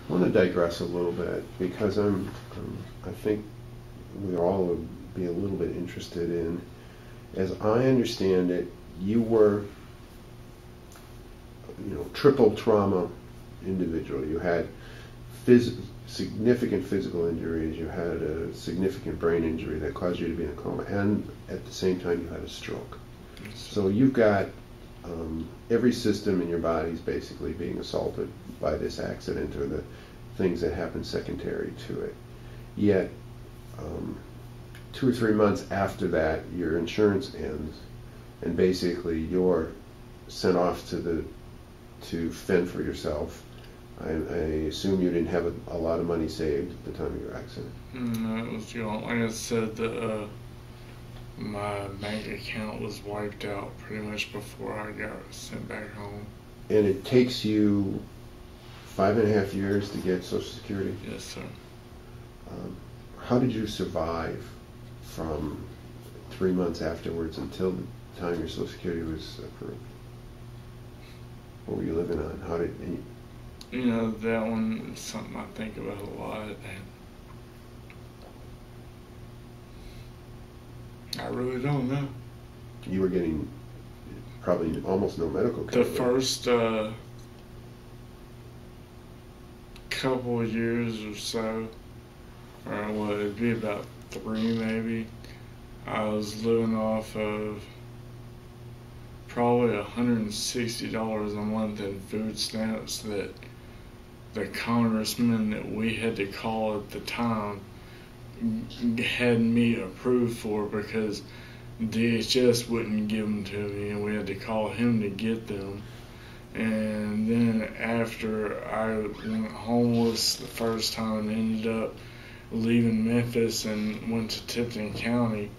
I want to digress a little bit because I think we all would be a little bit interested in, as I understand it, you were, triple trauma individual. You had significant physical injuries, you had a significant brain injury that caused you to be in a coma, and at the same time you had a stroke. So you've got every system in your body is basically being assaulted by this accident or the things that happen secondary to it. Yet 2 or 3 months after that, your insurance ends, and basically you're sent off to fend for yourself. I assume you didn't have a lot of money saved at the time of your accident. No, it was gone. Like I said, my bank account was wiped out pretty much before I got sent back home. And it takes you 5.5 years to get Social Security? Yes, sir. How did you survive from 3 months afterwards until the time your Social Security was approved? What were you living on? How did that one is something I think about a lot. And I really don't know. You were getting probably almost no medical care. The first couple of years or so, or it'd be about 3 maybe, I was living off of probably $160 a month in food stamps that the congressman that we had to call at the time had me approved for, because DHS wouldn't give them to me and we had to call him to get them. And then after I went homeless the first time and ended up leaving Memphis and went to Tipton County,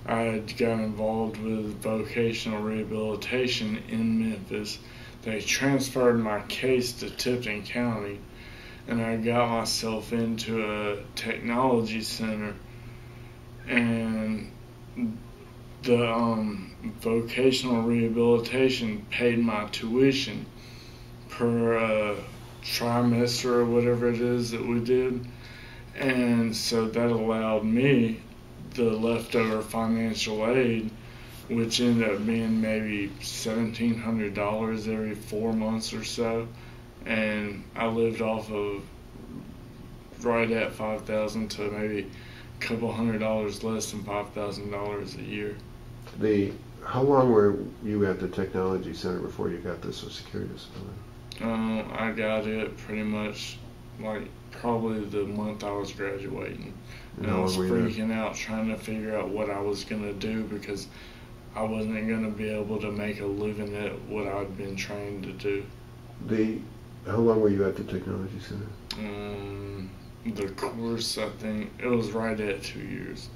I got involved with vocational rehabilitation in Memphis. They transferred my case to Tipton County, and I got myself into a technology center, and the vocational rehabilitation paid my tuition per trimester or whatever it is that we did, and so that allowed me the leftover financial aid, which ended up being maybe $1,700 every 4 months or so, and I lived off of right at $5,000 to maybe a couple $100 less than $5,000 a year. How long were you at the technology center before you got the Social Security disability? I got it pretty much like probably the month I was graduating. And I was freaking out trying to figure out what I was going to do, because I wasn't going to be able to make a living at what I'd been trained to do. How long were you at the technology center? The course, I think, it was right at 2 years.